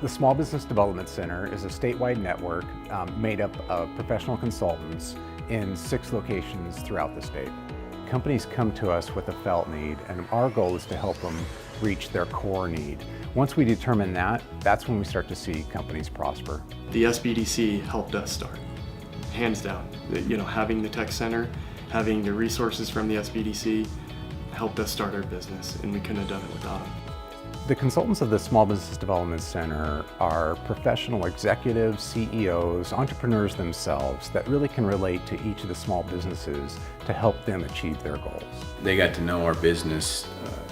The Small Business Development Center is a statewide network made up of professional consultants in 6 locations throughout the state. Companies come to us with a felt need, and our goal is to help them reach their core need. Once we determine that, that's when we start to see companies prosper. The SBDC helped us start, hands down. Having the tech center, having the resources from the SBDC helped us start our business, and we couldn't have done it without them. The consultants of the Small Business Development Center are professional executives, CEOs, entrepreneurs themselves that really can relate to each of the small businesses to help them achieve their goals. They got to know our business,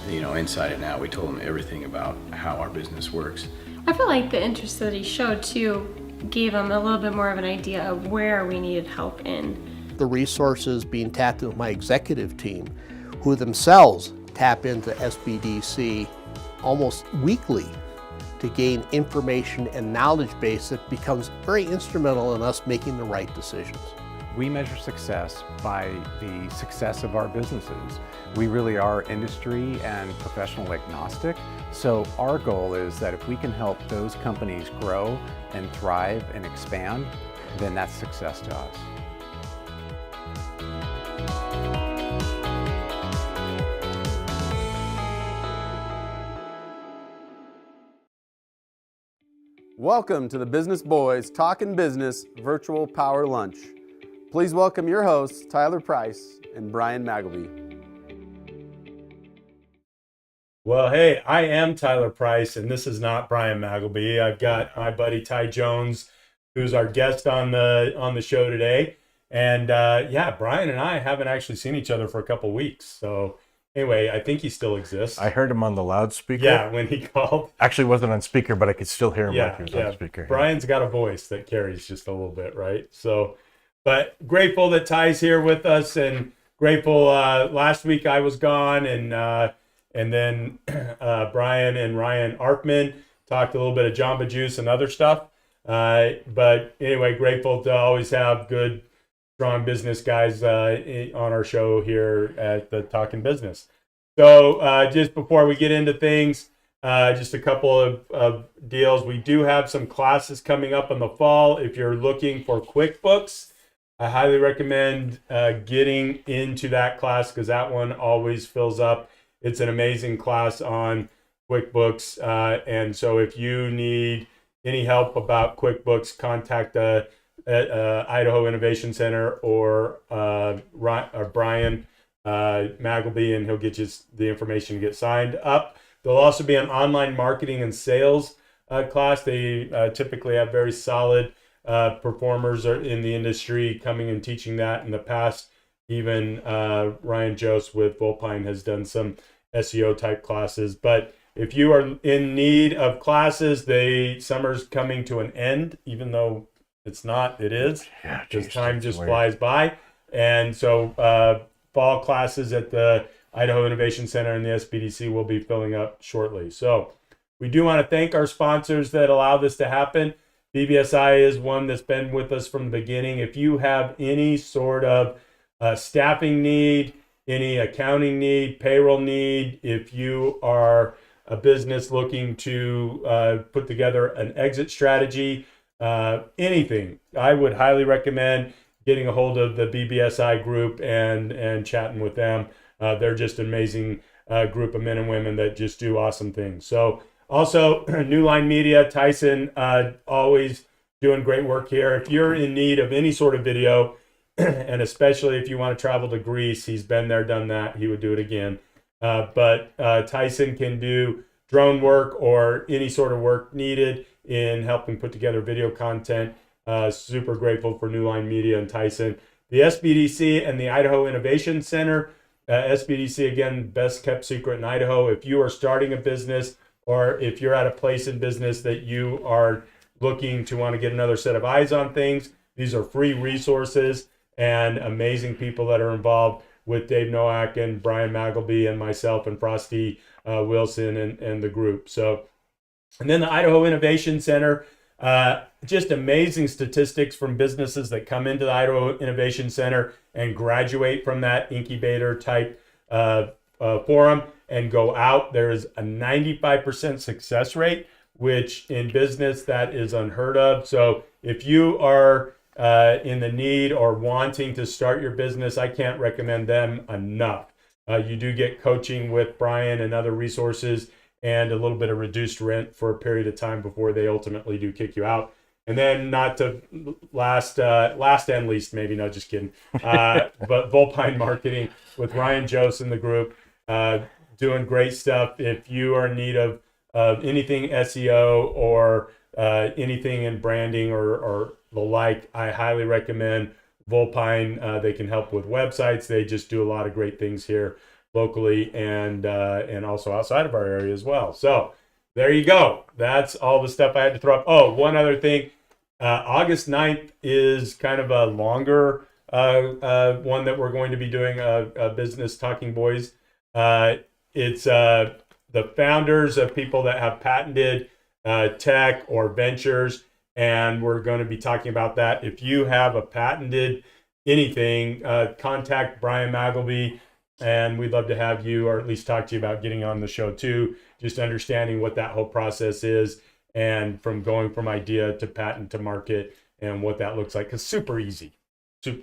inside and out. We told them everything about how our business works. I feel like the interest that he showed too gave them a little bit more of an idea of where we needed help in. The resources being tapped into my executive team, who themselves tap into SBDC almost weekly to gain information and knowledge base that becomes very instrumental in us making the right decisions. We measure success by the success of our businesses. We really are industry and professional agnostic. So our goal is that if we can help those companies grow and thrive and expand, then that's success to us. Welcome to the Business Boys Talkin-Business Virtual Power Lunch. Please welcome your hosts, Tyler Price and Brian Magleby. Well, hey, I am Tyler Price, and this is not Brian Magleby. I've got my buddy Ty Jones, who's our guest on the show today. And Brian and I haven't actually seen each other for a couple weeks. So anyway, I think he still exists. I heard him on the loudspeaker. Yeah, when he called. Actually wasn't on speaker, but I could still hear him like he was on speaker. Brian's got a voice that carries just a little bit, right? So, but grateful that Ty's here with us, and grateful last week I was gone, and then Brian and Ryan Arkman talked a little bit of Jamba Juice and other stuff. But anyway, grateful to always have good, strong business guys on our show here at the Talkin-Business. So just before we get into things, just a couple of deals. We do have some classes coming up in the fall. If you're looking for QuickBooks, I highly recommend getting into that class because that one always fills up. It's an amazing class on QuickBooks. And so if you need any help about QuickBooks, contact Idaho Innovation Center or Brian Magleby, and he'll get you the information to get signed up. There'll also be an online marketing and sales class. They typically have very solid performers in the industry coming and teaching that in the past. Even Ryan Jose with Volpine has done some SEO type classes. But if you are in need of classes, summer's coming to an end, even though it's not, it is. Yeah, because time just flies by. And so fall classes at the Idaho Innovation Center and the SBDC will be filling up shortly. So we do want to thank our sponsors that allow this to happen. BBSI is one that's been with us from the beginning. If you have any sort of staffing need, any accounting need, payroll need, if you are a business looking to put together an exit strategy, anything, I would highly recommend getting a hold of the BBSI group and chatting with them. They're just an amazing group of men and women that just do awesome things. So also New Line Media, Tyson, always doing great work here. If you're in need of any sort of video, and especially if you want to travel to Greece, he's been there, done that. He would do it again. But Tyson can do drone work or any sort of work needed in helping put together video content. Super grateful for New Line Media and Tyson. The SBDC and the Idaho Innovation Center. SBDC, again, best kept secret in Idaho. If you are starting a business or if you're at a place in business that you are looking to want to get another set of eyes on things, these are free resources and amazing people that are involved with Dave Nowak and Brian Magleby and myself and Frosty Wilson and the group. So, and then the Idaho Innovation Center, just amazing statistics from businesses that come into the Idaho Innovation Center and graduate from that incubator type forum and go out. There is a 95% success rate which in business that is unheard of. So if you are in the need or wanting to start your business, I can't recommend them enough. You do get coaching with Brian and other resources and a little bit of reduced rent for a period of time before they ultimately do kick you out. And then not to last and least, maybe, no, just kidding. But Volpine Marketing with Ryan Jose in the group, doing great stuff. If you are in need of anything SEO or anything in branding or the like, I highly recommend Volpine. They can help with websites. They just do a lot of great things here locally and also outside of our area as well. So there you go. That's all the stuff I had to throw up. Oh, one other thing. August 9th is kind of a longer one that we're going to be doing a business Talking Boys. It's the founders of people that have patented tech or ventures, and we're going to be talking about that. If you have a patented anything, contact Brian Magleby, and we'd love to have you, or at least talk to you about getting on the show too, just understanding what that whole process is, and from going from idea to patent to market and what that looks like. Because super easy.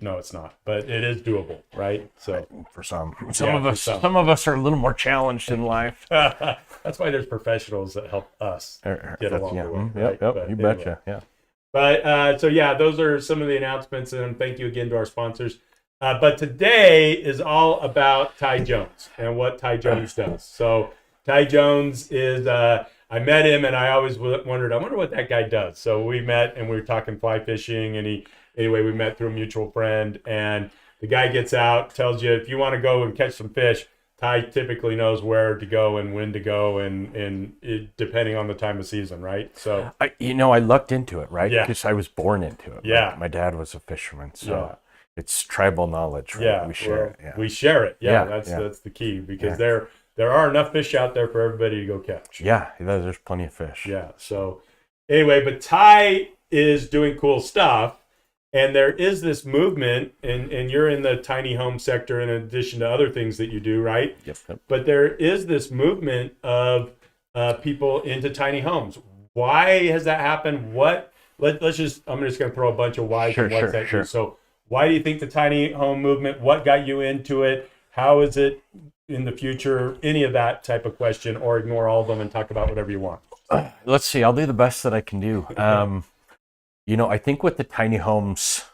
No, it's not, but it is doable, right? So For some Yeah, of for us, some. some of us are a little more challenged in life. that's why there's professionals that help us get along the way. Yep, right? yep, But you anyway. betcha. Yeah. But so yeah, those are some of the announcements, and thank you again to our sponsors. But today is all about Ty Jones and what Ty Jones does. So Ty Jones is, I met him and I always wondered, I wonder what that guy does. So we met and we were talking fly fishing, and anyway, we met through a mutual friend, and the guy gets out, tells you if you want to go and catch some fish, Ty typically knows where to go and when to go, and depending on the time of season, right? So I lucked into it, right? Yeah. Because I was born into it. Yeah. My dad was a fisherman, so Yeah. it's tribal knowledge, right? yeah, We share it. Yeah. we share it. Yeah, Yeah, that's the key, because there are enough fish out there for everybody to go catch. Yeah, there's plenty of fish. Yeah. So anyway, but Ty is doing cool stuff, and there is this movement, and you're in the tiny home sector in addition to other things that you do, right? Yep. But there is this movement of people into tiny homes. Why has that happened? Let's just, I'm just going to throw a bunch of whys and what's at you. So why do you think the tiny home movement, what got you into it? How is it in the future? Any of that type of question, or ignore all of them and talk about whatever you want. Let's see. I'll do the best that I can do. I think with the tiny homes,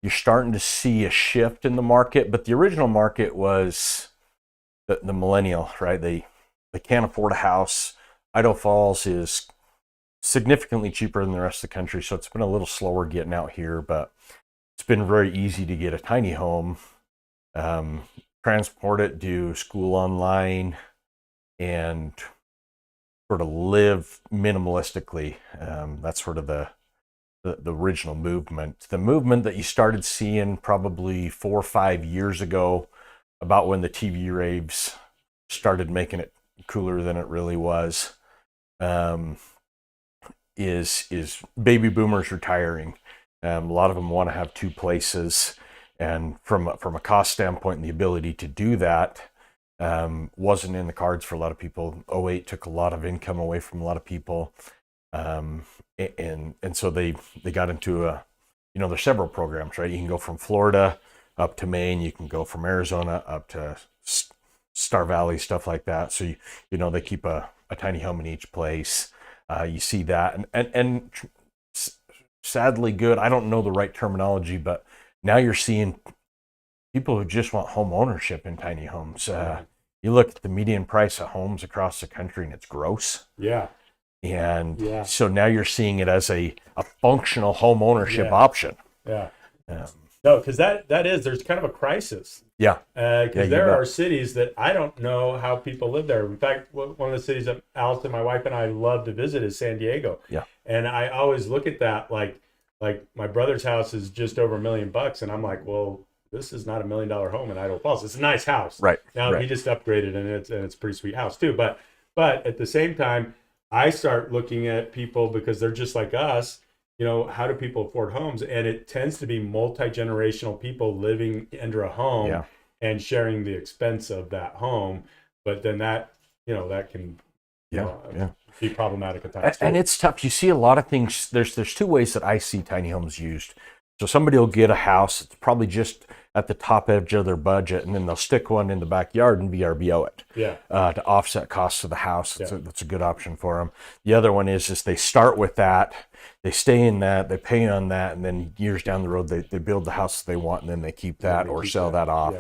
you're starting to see a shift in the market, but the original market was the millennial, right? They can't afford a house. Idaho Falls is significantly cheaper than the rest of the country, so it's been a little slower getting out here, but it's been very easy to get a tiny home, transport it, do school online, and sort of live minimalistically. That's sort of the original movement. The movement that you started seeing probably 4 or 5 years ago, about when the TV raves started making it cooler than it really was, is baby boomers retiring. A lot of them want to have 2 places, and from a cost standpoint, and the ability to do that wasn't in the cards for a lot of people. 2008 took a lot of income away from a lot of people, and so they got into there's several programs, right? You can go from Florida up to Maine, you can go from Arizona up to Star Valley, stuff like that. So they keep a tiny home in each place. You see that, and sadly good, I don't know the right terminology, but now you're seeing people who just want home ownership in tiny homes. You look at the median price of homes across the country and it's gross. Yeah. And so now you're seeing it as a functional home ownership option. Yeah. No, because there's kind of a crisis. Yeah. Because there are cities that I don't know how people live there. In fact, one of the cities that Allison, my wife, and I love to visit is San Diego. Yeah. And I always look at that like my brother's house is just over $1 million, and I'm like, well, this is not $1 million home in Idaho Falls. It's a nice house. Right. Now he just upgraded, and it's a pretty sweet house too. But at the same time, I start looking at people because they're just like us. How do people afford homes? And it tends to be multi-generational people living under a home and sharing the expense of that home. But then that can be problematic at times. And it's tough. You see a lot of things. There's two ways that I see tiny homes used. So somebody will get a house that's probably just at the top edge of their budget, and then they'll stick one in the backyard and VRBO it. To offset costs of the house. That's a good option for them. The other one is they start with that, they stay in that, they pay on that, and then years down the road they build the house they want, and then they keep that or sell that off.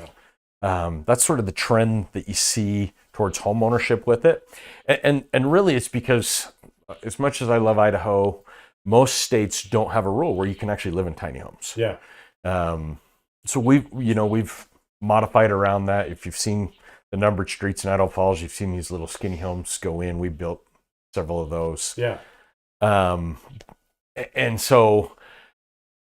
That's sort of the trend that you see towards home ownership with it. And really it's because, as much as I love Idaho, most states don't have a rule where you can actually live in tiny homes. So we've modified around that. If you've seen the numbered streets in Idaho Falls, you've seen these little skinny homes go in. We built several of those. And so,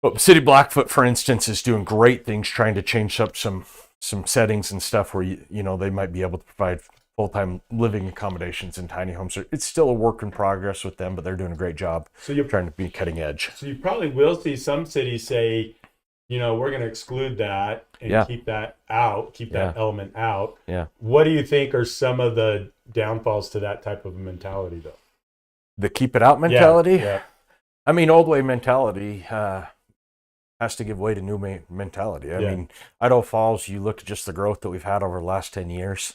but City Blackfoot, for instance, is doing great things, trying to change up some settings and stuff where they might be able to provide full-time living accommodations in tiny homes. It's still a work in progress with them, but they're doing a great job. So you're trying to be cutting edge. So you probably will see some cities say, we're going to exclude that and keep that out, that element out. What do you think are some of the downfalls to that type of mentality, though? The keep it out mentality? I mean, old way mentality has to give way to new mentality. I mean, Idaho Falls, you look at just the growth that we've had over the last 10 years.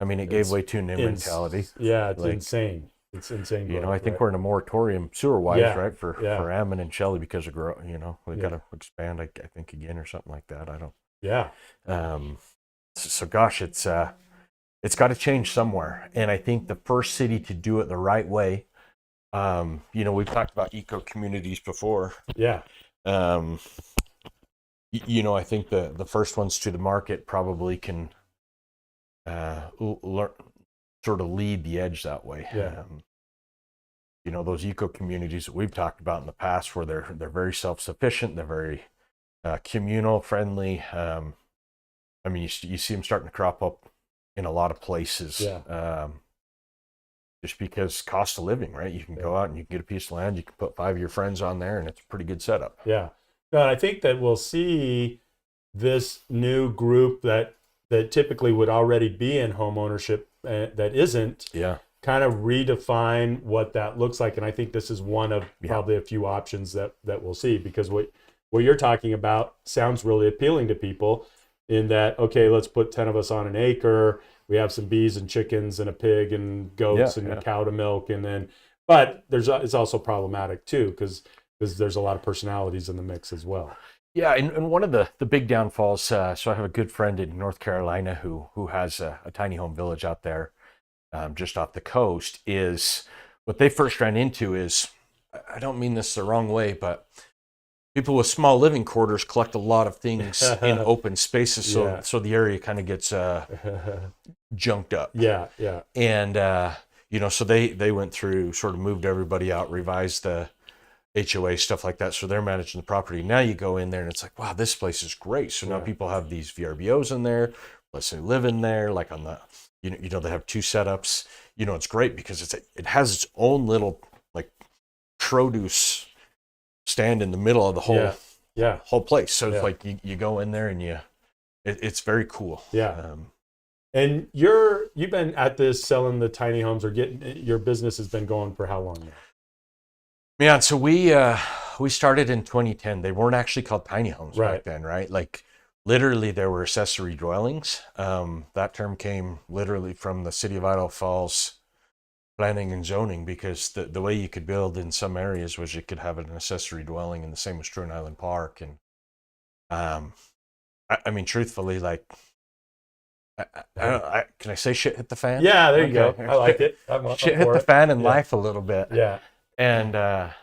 I mean, it gave way to new mentality. It's insane. It's insane. Growth, I think we're in a moratorium sewer-wise, right, for Ammon and Shelley because of growth. We've got to expand, I think, again or something like that. I don't. So gosh, it's got to change somewhere, and I think the first city to do it the right way. We've talked about eco communities before. I think the first ones to the market probably can sort of lead the edge that way. Those eco communities that we've talked about in the past, where they're very self-sufficient, they're very communal, friendly. You see them starting to crop up in a lot of places. Just because cost of living, right? You can go out and you can get a piece of land, you can put 5 of your friends on there, and it's a pretty good setup. No, I think that we'll see this new group that typically would already be in home ownership that isn't, kind of redefine what that looks like. And I think this is one of probably a few options that we'll see, because what you're talking about sounds really appealing to people in that, okay, let's put 10 of us on an acre. We have some bees and chickens and a pig and goats and a cow to milk. But it's also problematic too, because there's a lot of personalities in the mix as well. And one of the big downfalls, so I have a good friend in North Carolina who has a tiny home village out there just off the coast. Is what they first ran into is, I don't mean this the wrong way, but people with small living quarters collect a lot of things in open spaces, so the area kind of gets junked up. And so they went through, sort of moved everybody out, revised the HOA, stuff like that, so they're managing the property. Now you go in there and it's like, wow, this place is great. So now people have these VRBOs in there, let's say live in there, like on the they have 2 setups. It's great because it has its own little like produce stand in the middle of the whole place. So it's like you go in there and it's very cool. And you've been at this selling the tiny homes, or your business has been going for how long now? Man, so we started in 2010. They weren't actually called tiny homes back then, right? Like literally there were accessory dwellings. That term came literally from the city of Idaho Falls planning and zoning, because the way you could build in some areas was you could have an accessory dwelling, and the same was true in Island Park. And I mean, truthfully, like, can I say shit hit the fan? Yeah, there you go. I like it. Shit hit the fan in life a little bit. And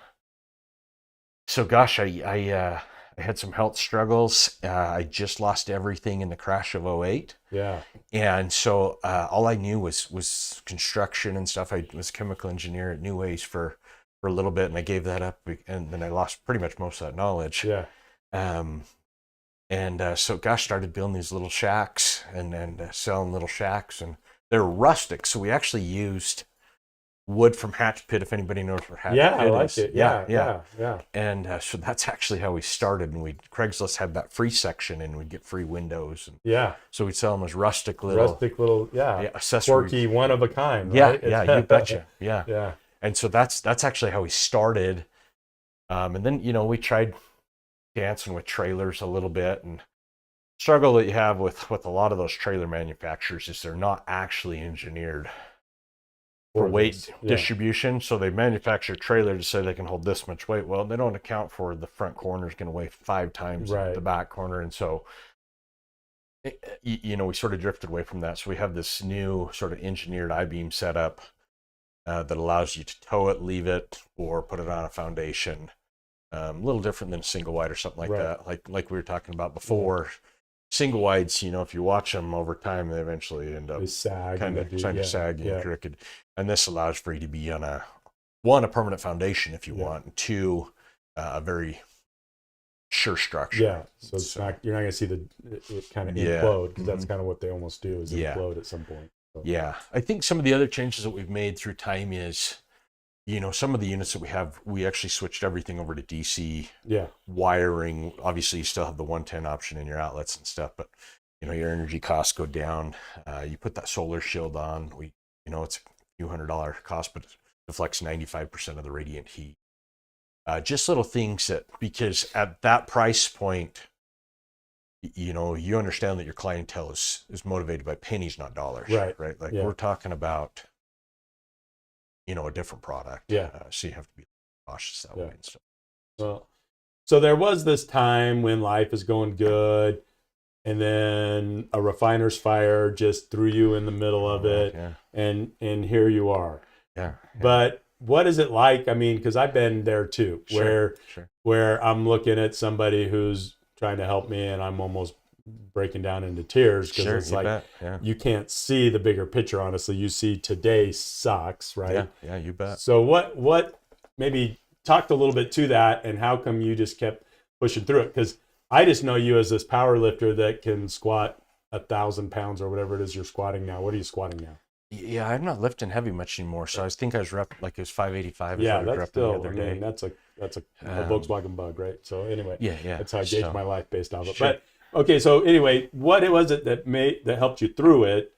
so gosh, I had some health struggles. I just lost everything in the crash of 2008. And so all I knew was construction and stuff. I was a chemical engineer at New Ways for a little bit, and I gave that up, and then I lost pretty much most of that knowledge. So gosh, started building these little shacks and selling little shacks, and they're rustic. So we actually used wood from Hatch Pit, if anybody knows where Hatch Yeah, Pit I like is. it. Yeah. And so that's actually how we started. And Craigslist had that free section, and we'd get free windows. And Yeah. so we'd sell them as rustic little accessories. Quirky, one of a kind. Yeah, Right? yeah, you betcha. Yeah. Yeah. And so that's actually how we started. And then, we tried dancing with trailers a little bit, and struggle that you have with a lot of those trailer manufacturers is they're not actually engineered for weight distribution. So they manufacture a trailer to say they can hold this much weight. Well, they don't account for the front corner is going to weigh 5 times the back corner. And so, we sort of drifted away from that. So we have this new sort of engineered I-beam setup that allows you to tow it, leave it, or put it on a foundation. A little different than a single wide or something like that. Like we were talking about before. Single wides, if you watch them over time, they eventually end up kind of saggy and crooked. And this allows for you to be on a permanent foundation if you want, and 2, a very sure structure. Yeah, so it's not, you're not going to see it kind of implode, because that's kind of what they almost do, is implode at some point. So. Yeah, I think some of the other changes that we've made through time is, some of the units that we have, we actually switched everything over to DC wiring. Obviously, you still have the 110 option in your outlets and stuff, but your energy costs go down. You put that solar shield on. It's a few $100 cost, but it deflects 95% of the radiant heat. Just little things because at that price point, you understand that your clientele is motivated by pennies, not dollars. Right. Like we're talking about, a different product. So you have to be cautious that way and stuff. Well, so there was this time when life is going good, and then a refiner's fire just threw you in the middle of it, and here you are. Yeah. But what is it like? I mean, because I've been there too, where I'm looking at somebody who's trying to help me, and I'm almost breaking down into tears, because it's like you can't see the bigger picture. Honestly, you see today sucks, right? Yeah, you bet. So what maybe talked a little bit to that, and how come you just kept pushing through it? Because I just know you as this power lifter that can squat 1,000 pounds or whatever it is you're squatting now. What are you squatting now? Yeah, I'm not lifting heavy much anymore. So I think I was it was 585. Yeah, that's still, the other day. That's a Volkswagen Bug, right? So anyway, that's how I gauge my life based off it. But okay, so anyway, what was it that helped you through it,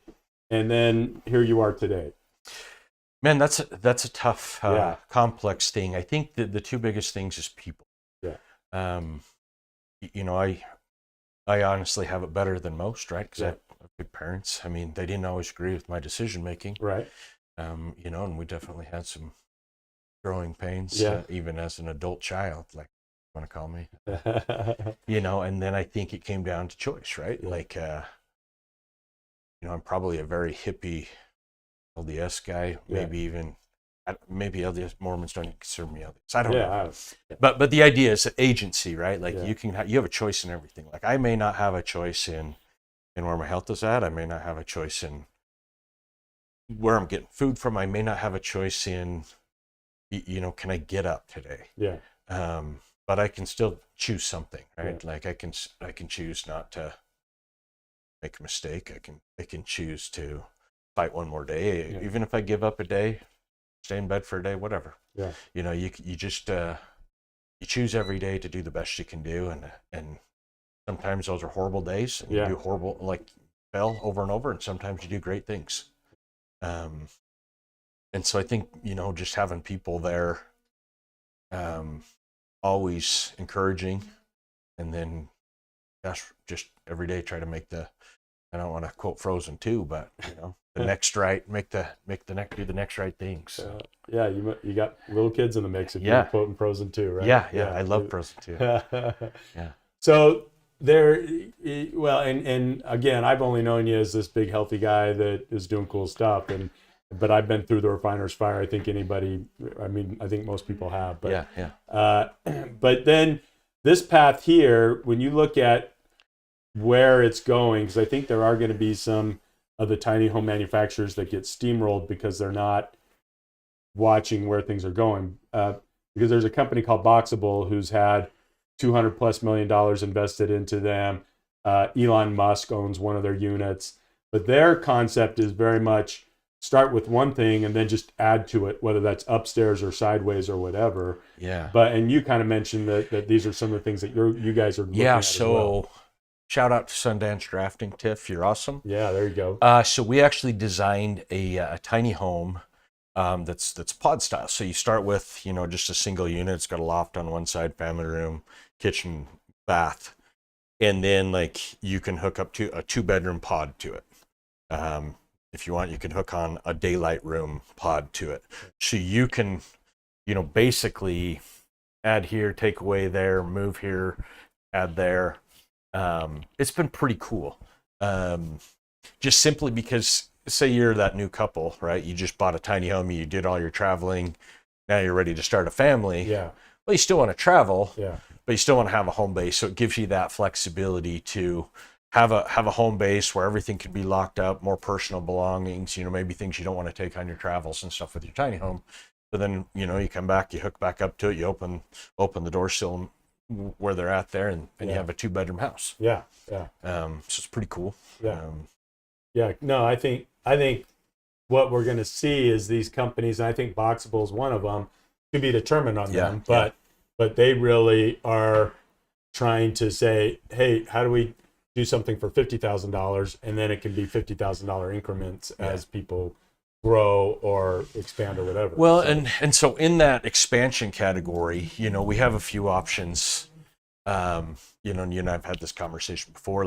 and then here you are today? Man, that's a tough, complex thing. I think that the 2 biggest things is people. Yeah. I honestly have it better than most, right? Because I have good parents. I mean, they didn't always agree with my decision making, right? And we definitely had some growing pains, even as an adult child, like you want to call me, And then I think it came down to choice, right? Yeah. Like, I'm probably a very hippie LDS guy, maybe LDS Mormons don't consider me LDS. I don't know. But the idea is agency, right? Like you have a choice in everything. Like I may not have a choice in where my health is at. I may not have a choice in where I'm getting food from. I may not have a choice in, can I get up today? Yeah. But I can still choose something, right? Yeah. Like I can choose not to make a mistake. I can choose to fight one more day, even if I give up a day, stay in bed for a day, whatever. Yeah. You just you choose every day to do the best you can do, and sometimes those are horrible days, and you do horrible, like fail over and over, and sometimes you do great things. And so I think just having people there, always encouraging, and then just every day try to make I don't want to quote Frozen 2, but the next right, do the next right things. So. Yeah, you got little kids in the mix if you're quoting Frozen 2, right? Yeah, I love Frozen 2. Yeah. So and again, I've only known you as this big healthy guy that is doing cool stuff, but I've been through the refiner's fire. I think I think most people have. But, but then this path here, when you look at where it's going, because I think there are going to be some of the tiny home manufacturers that get steamrolled because they're not watching where things are going. Because there's a company called Boxable who's had $200+ million invested into them. Elon Musk owns one of their units, but their concept is very much start with one thing and then just add to it, whether that's upstairs or sideways or whatever. Yeah. And you kind of mentioned that these are some of the things that you guys are looking at as well. Shout out to Sundance Drafting, Tiff. You're awesome. Yeah, there you go. So we actually designed a tiny home that's pod style. So you start with, just a single unit. It's got a loft on one side, family room, kitchen, bath. And then you can hook up to a 2-bedroom pod to it. If you want, you can hook on a daylight room pod to it. So you can, basically add here, take away there, move here, add there. It's been pretty cool. Just simply because, say you're that new couple, right? You just bought a tiny home, you did all your traveling, now you're ready to start a family. Yeah. Well, you still want to travel, Yeah. but you still want to have a home base. So it gives you that flexibility to have a home base where everything can be locked up, more personal belongings, maybe things you don't want to take on your travels and stuff with your tiny home. But then, you come back, you hook back up to it, you open the door sill where they're at there, and you have a 2-bedroom house. Yeah. Yeah. So it's pretty cool. Yeah. Yeah. No, I think what we're going to see is these companies, and I think Boxable is one of them, to be determined on them, but they really are trying to say, hey, how do we do something for $50,000, and then it can be $50,000 increments as people grow or expand or whatever. Well, and so in that expansion category, we have a few options. And you and I've had this conversation before.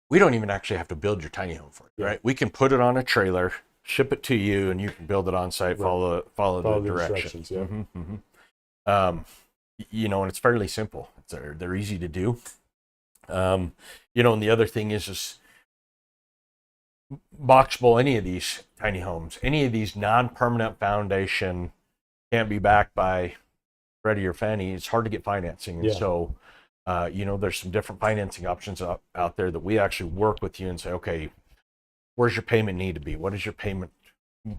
We don't even actually have to build your tiny home for you, right? We can put it on a trailer, ship it to you, and you can build it on site. Follow the directions. Yeah. And it's fairly simple. They're easy to do. And the other thing is Boxable, any of these tiny homes, any of these non-permanent foundation, can't be backed by Freddie or Fannie. It's hard to get financing. And so, there's some different financing options out there that we actually work with you and say, okay, where's your payment need to be? What does your payment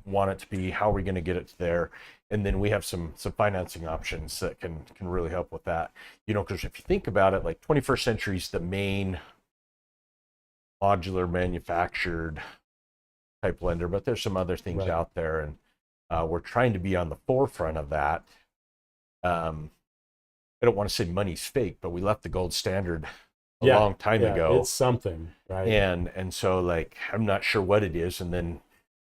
want it to be? How are we going to get it there? And then we have some financing options that can really help with that. Because if you think about it, 21st Century is the main modular manufactured type lender, but there's some other things out there, and we're trying to be on the forefront of that. I don't want to say money's fake, but we left the gold standard a long time ago. It's something, right? And so I'm not sure what it is, and then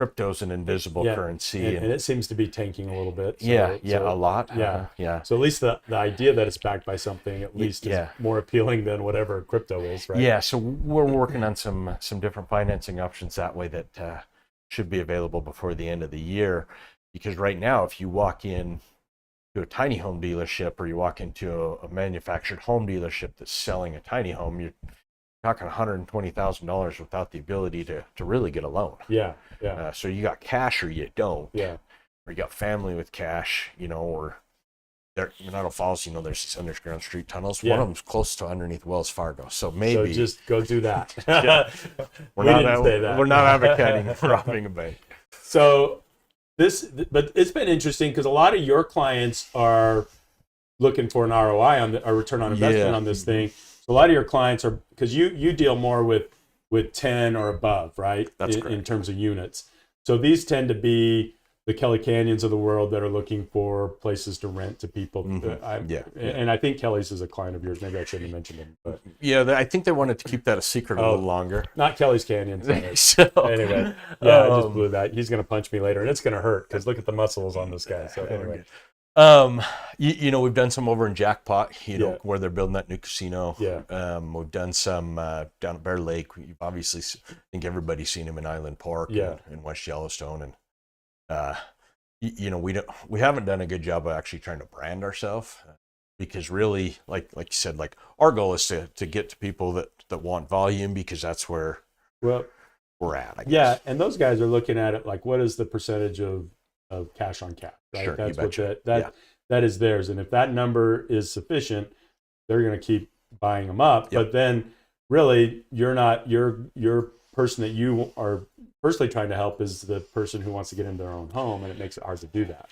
crypto's an invisible currency, and it seems to be tanking a little bit. So, a lot. Yeah. So at least the idea that it's backed by something at least is more appealing than whatever crypto is, right? Yeah. So we're working on some different financing options that way that should be available before the end of the year. Because right now, if you walk in to a tiny home dealership or you walk into a manufactured home dealership that's selling a tiny home, you're talking $120,000 without the ability to really get a loan. Yeah. So you got cash or you don't. Yeah. Or you got family with cash, or there in Idaho Falls, there's these underground street tunnels. One of them's close to underneath Wells Fargo. So maybe just go do that. We're not advocating robbing a bank. So but it's been interesting because a lot of your clients are looking for an ROI on a return on investment on this thing. So a lot of your clients are, because you deal more with 10 or above, right? That's correct. In terms of units. So these tend to be the Kelly Canyons of the world that are looking for places to rent to people. And I think Kelly's is a client of yours. Maybe I shouldn't have mentioned him, but I think they wanted to keep that a secret a little longer. Not Kelly's Canyons. So, anyway, I just blew that. He's going to punch me later, and it's going to hurt because look at the muscles on this guy. So anyway. We've done some over in Jackpot, where they're building that new casino. Yeah. We've done some down at Bear Lake. You've obviously, I think everybody's seen him in Island Park and in West Yellowstone. And, we haven't done a good job of actually trying to brand ourselves because really, like you said, our goal is to get to people that want volume because that's where we're at, I guess. Yeah. And those guys are looking at it what is the percentage of cash on cash, right? Sure, that's what that is theirs. And if that number is sufficient, they're going to keep buying them up. But then really your person that you are personally trying to help is the person who wants to get into their own home, and it makes it hard to do that.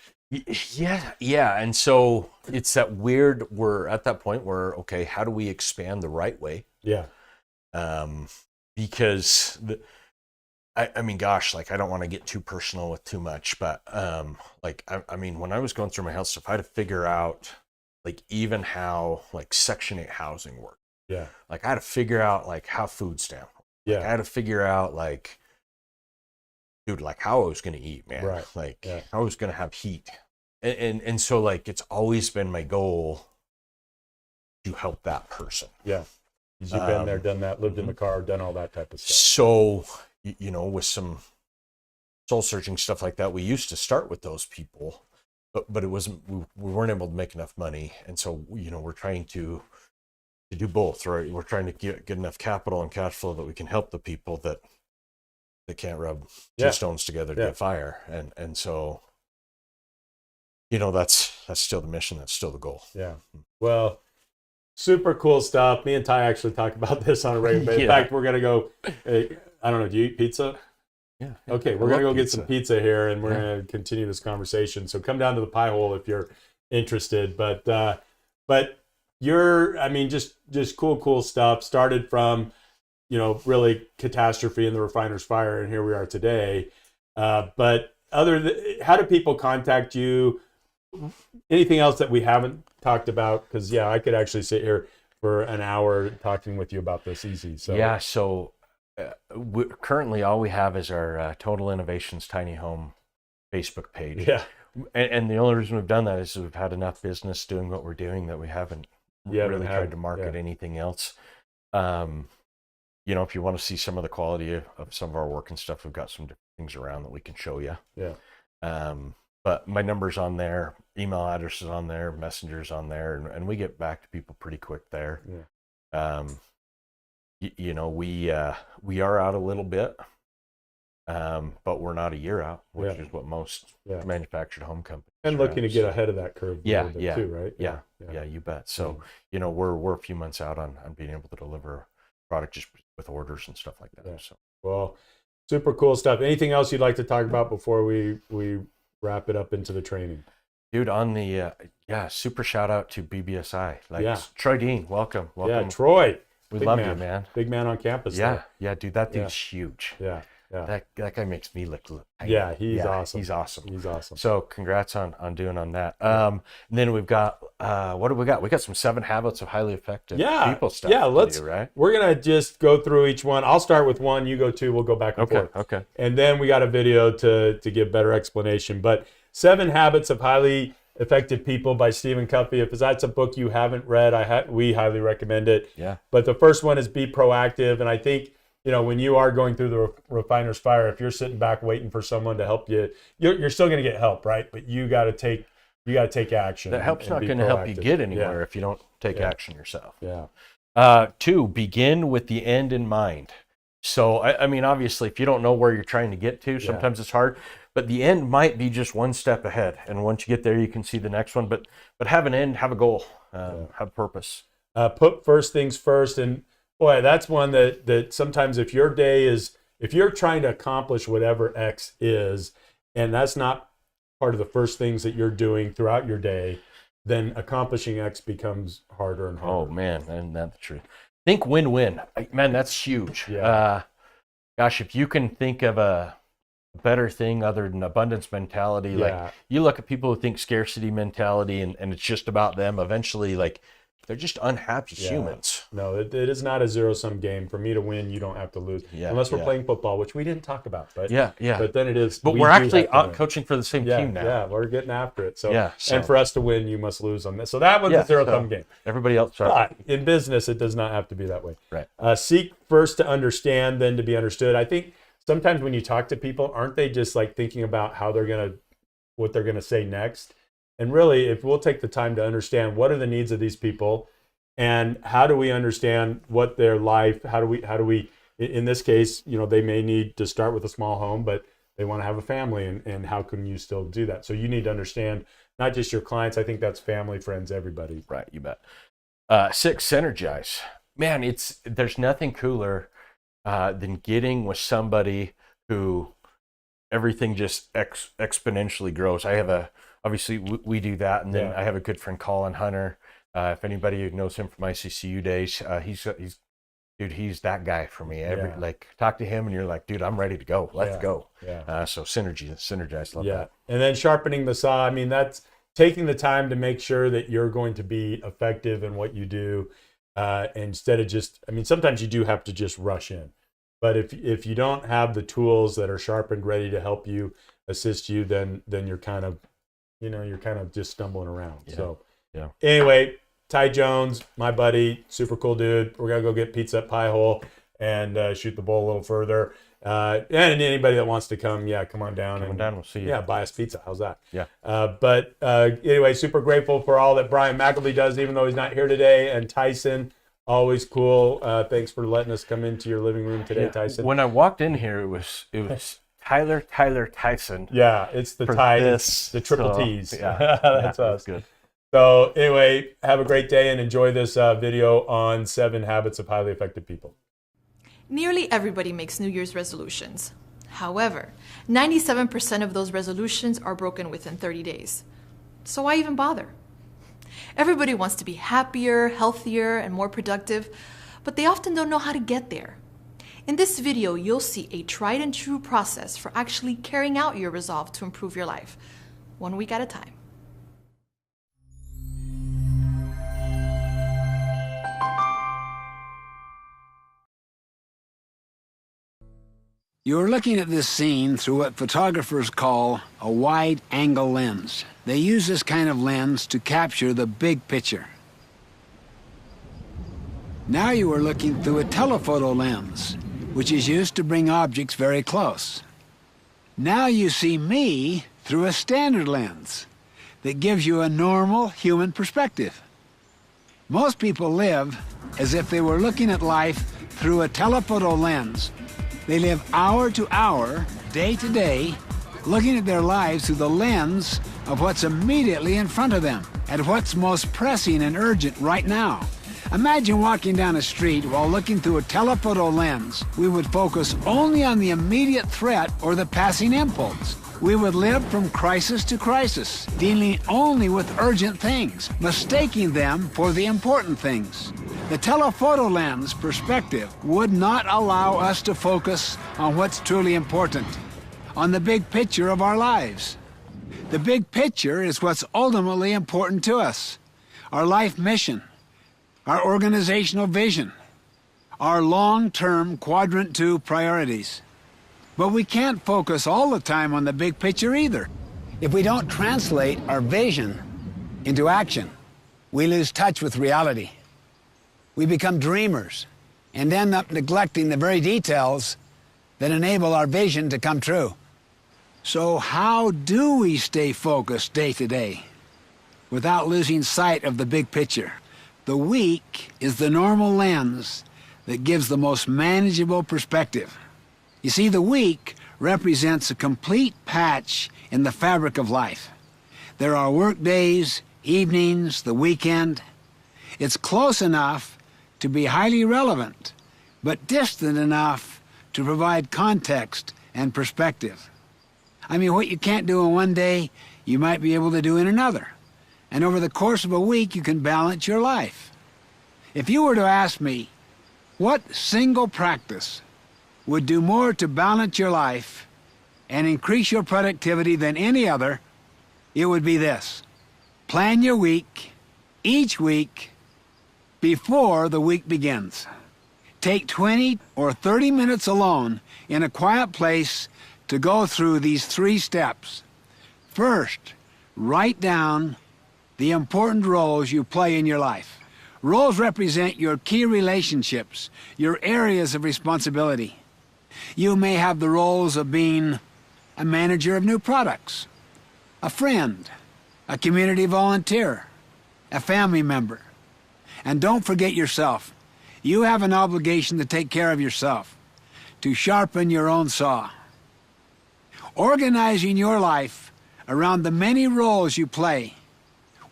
Yeah. And so it's that we're at that point where, okay, how do we expand the right way? Yeah. Because I mean, gosh, like I don't want to get too personal with too much, but like I mean, when I was going through my health stuff, I had to figure out like even how like Section 8 housing worked. Yeah. Like I had to figure out like how food stamp. Like Yeah. I had to figure out like, dude, like how I was gonna eat, man. Right. Like Yeah. how I was gonna have heat, and so like it's always been my goal to help that person. Yeah. 'Cause you've been there, done that, lived in the car, done all that type of stuff. So you know, with some soul searching stuff like that, we used to start with those people, but it wasn't, we weren't able to make enough money, and so you know, we're trying to do both, right? We're trying to get enough capital and cash flow that we can help the people that can't rub two stones together to get fire, and so you know, that's still the mission, that's still the goal. Yeah. Well, super cool stuff. Me and Ty actually talk about this on a regular basis. In fact, we're gonna go. I don't know. Do you eat pizza? Yeah. Okay, we're gonna go get some pizza here, and we're gonna continue this conversation. So come down to the pie hole if you're interested. But you're, I mean, just cool stuff. Started from, you know, really catastrophe in the refiner's fire, and here we are today. But how do people contact you? Anything else that we haven't talked about? Because I could actually sit here for an hour talking with you about this easy. So yeah, so currently all we have is our Total Innovations Tiny Home Facebook page. Yeah, and the only reason we've done that is we've had enough business doing what we're doing that we haven't really tried to market anything else. You know, if you want to see some of the quality of some of our work and stuff, we've got some different things around that we can show you. Yeah. But my number's on there, email address is on there, messenger's on there, and we get back to people pretty quick there. Yeah. You know, we are out a little bit, but we're not a year out, which is what most manufactured home companies and looking to get ahead of that curve a little bit too, right? Yeah, you bet. So you know, we're a few months out on being able to deliver product just with orders and stuff like that. So well, super cool stuff. Anything else you'd like to talk about before we wrap it up into the training? Dude, on the super shout out to BBSI. Troy Dean, welcome. Yeah, Troy. We love you, man. Big man on campus. Yeah, dude, that dude's huge. Yeah. That guy makes me look tiny. Yeah, he's awesome. He's awesome. He's awesome. So congrats on doing on that. And then we've got what do we got? We got some 7 habits of highly effective people stuff. Yeah, let's right? We're gonna just go through each one. I'll start with one, you go 2, we'll go back and forth. Okay. And then we got a video to give better explanation. But 7 Habits of Highly Effective People by Stephen Covey. If that's a book you haven't read, we highly recommend it. Yeah. But the first one is be proactive. And I think, you know, when you are going through the refiner's fire, if you're sitting back waiting for someone to help you, you're still going to get help, right? But you got to take action. That help's not going to help you get anywhere if you don't take action yourself. Yeah. 2, begin with the end in mind. So, I mean, obviously, if you don't know where you're trying to get to, sometimes it's hard. But the end might be just one step ahead, and once you get there, you can see the next one. But have an end, have a goal, have purpose. Put first things first, and boy, that's one that sometimes if you're trying to accomplish whatever X is, and that's not part of the first things that you're doing throughout your day, then accomplishing X becomes harder and harder. Oh man, and that's the truth. Think win-win, man. That's huge. Yeah. Gosh, if you can think of a better thing other than abundance mentality, like you look at people who think scarcity mentality and it's just about them, eventually like they're just unhappy humans. No, it is not a zero-sum game. For me to win, you don't have to lose, unless we're playing football, which we didn't talk about. But but then it is. But we're actually coaching for the same team now. Yeah, we're getting after it. So and for us to win, you must lose on this. So that one's a zero-sum game. Everybody else, but in business, it does not have to be that way. Right. Seek first to understand, then to be understood. I think sometimes when you talk to people, aren't they just like thinking about what they're gonna say next? And really, if we'll take the time to understand what are the needs of these people, and how do we understand what their life, how do we, in this case, you know, they may need to start with a small home, but they want to have a family, and how can you still do that? So you need to understand not just your clients. I think that's family, friends, everybody. Right, you bet. 6, synergize. Man, there's nothing cooler than getting with somebody who everything just exponentially grows. Obviously we do that, and then I have a good friend, Colin Hunter. If anybody knows him from ICCU days, he's dude, he's that guy for me. Yeah. Like talk to him and you're like, dude, I'm ready to go. Let's Yeah. go. Yeah. So synergize. Love Yeah. that. And then sharpening the saw. I mean, that's taking the time to make sure that you're going to be effective in what you do. Instead of just, I mean, sometimes you do have to just rush in. But if you don't have the tools that are sharpened, ready to help you, assist you, then you're kind of, you're kind of just stumbling around. Yeah. So Yeah. Anyway, Ty Jones, my buddy, super cool dude. We're gonna go get pizza at Pie Hole and shoot the bull a little further. And anybody that wants to come, come on down. Come on down, we'll see you. Yeah, buy us pizza. How's that? Yeah. But anyway, super grateful for all that Brian McElvey does, even though he's not here today. And Tyson, always cool. Thanks for letting us come into your living room today, Tyson. When I walked in here, it was Tyler Tyson. Yeah, it's the for Ty, this, the triple so, T's. Yeah, That's us. Good. So anyway, have a great day and enjoy this video on 7 habits of highly effective people. Nearly everybody makes New Year's resolutions. However, 97% of those resolutions are broken within 30 days. So why even bother? Everybody wants to be happier, healthier, and more productive, but they often don't know how to get there. In this video, you'll see a tried and true process for actually carrying out your resolve to improve your life, 1 week at a time. You're looking at this scene through what photographers call a wide-angle lens. They use this kind of lens to capture the big picture. Now you are looking through a telephoto lens, which is used to bring objects very close. Now you see me through a standard lens that gives you a normal human perspective. Most people live as if they were looking at life through a telephoto lens. They live hour to hour, day to day, looking at their lives through the lens of what's immediately in front of them and what's most pressing and urgent right now. Imagine walking down a street while looking through a telephoto lens. We would focus only on the immediate threat or the passing impulse. We would live from crisis to crisis, dealing only with urgent things, mistaking them for the important things. The telephoto lens perspective would not allow us to focus on what's truly important, on the big picture of our lives. The big picture is what's ultimately important to us, our life mission, our organizational vision, our long-term quadrant 2 priorities. But we can't focus all the time on the big picture either. If we don't translate our vision into action, we lose touch with reality. We become dreamers and end up neglecting the very details that enable our vision to come true. So how do we stay focused day to day without losing sight of the big picture? The week is the normal lens that gives the most manageable perspective. You see, the week represents a complete patch in the fabric of life. There are work days, evenings, the weekend. It's close enough to be highly relevant, but distant enough to provide context and perspective. I mean, what you can't do in one day, you might be able to do in another. And over the course of a week, you can balance your life. If you were to ask me, what single practice would do more to balance your life and increase your productivity than any other, it would be this. Plan your week, each week, before the week begins. Take 20 or 30 minutes alone in a quiet place to go through these 3 steps. First, write down the important roles you play in your life. Roles represent your key relationships, your areas of responsibility. You may have the roles of being a manager of new products, a friend, a community volunteer, a family member. And don't forget yourself. You have an obligation to take care of yourself, to sharpen your own saw. Organizing your life around the many roles you play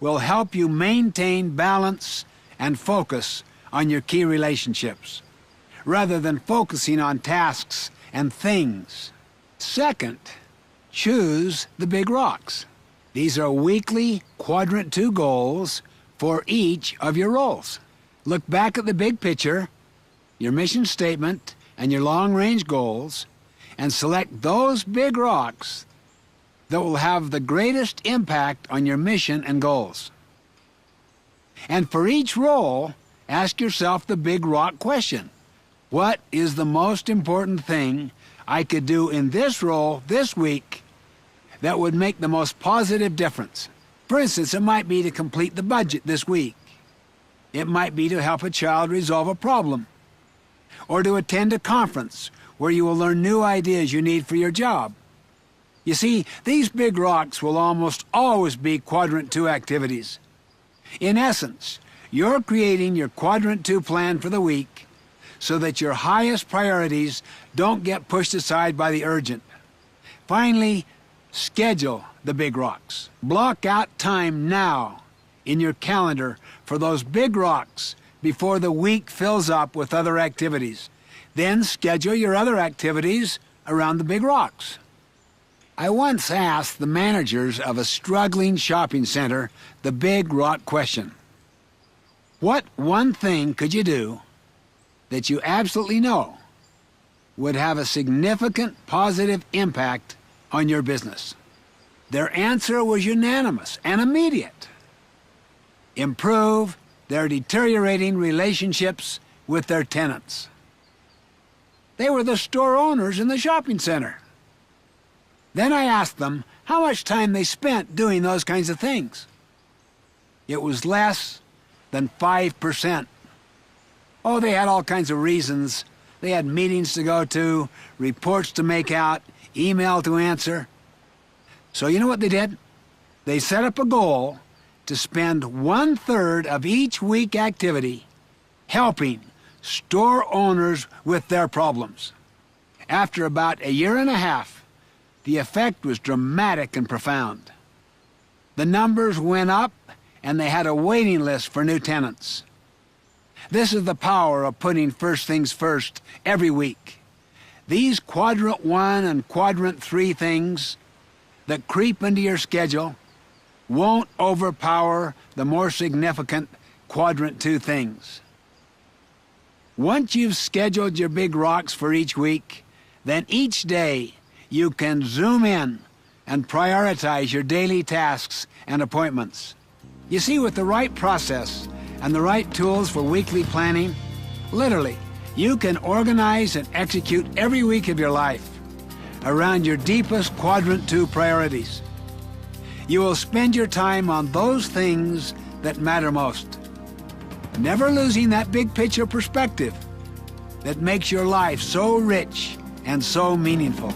will help you maintain balance and focus on your key relationships, rather than focusing on tasks and things. Second, choose the big rocks. These are weekly quadrant 2 goals for each of your roles. Look back at the big picture your mission statement, and your long-range goals, and select those big rocks that will have the greatest impact on your mission and goals. And for each role, ask yourself the big rock question. What is the most important thing I could do in this role this week that would make the most positive difference? For instance, it might be to complete the budget this week. It might be to help a child resolve a problem, or to attend a conference where you will learn new ideas you need for your job. You see, these big rocks will almost always be Quadrant 2 activities. In essence, you're creating your Quadrant 2 plan for the week so that your highest priorities don't get pushed aside by the urgent. Finally, schedule the big rocks. Block out time now in your calendar for those big rocks before the week fills up with other activities. Then schedule your other activities around the big rocks. I once asked the managers of a struggling shopping center the big rock question. What one thing could you do that you absolutely know would have a significant positive impact on your business? Their answer was unanimous and immediate. Improve their deteriorating relationships with their tenants. They were the store owners in the shopping center. Then I asked them how much time they spent doing those kinds of things. It was less than 5%. Oh, they had all kinds of reasons. They had meetings to go to, reports to make out, email to answer. So you know what they did? They set up a goal to spend 1/3 of each week activity helping store owners with their problems. After about a year and a half, the effect was dramatic and profound. The numbers went up, and they had a waiting list for new tenants. This is the power of putting first things first every week. These Quadrant 1 and Quadrant 3 things that creep into your schedule won't overpower the more significant Quadrant 2 things. Once you've scheduled your big rocks for each week, then each day you can zoom in and prioritize your daily tasks and appointments. You see, with the right process and the right tools for weekly planning, literally, you can organize and execute every week of your life around your deepest Quadrant 2 priorities. You will spend your time on those things that matter most, never losing that big picture perspective that makes your life so rich and so meaningful.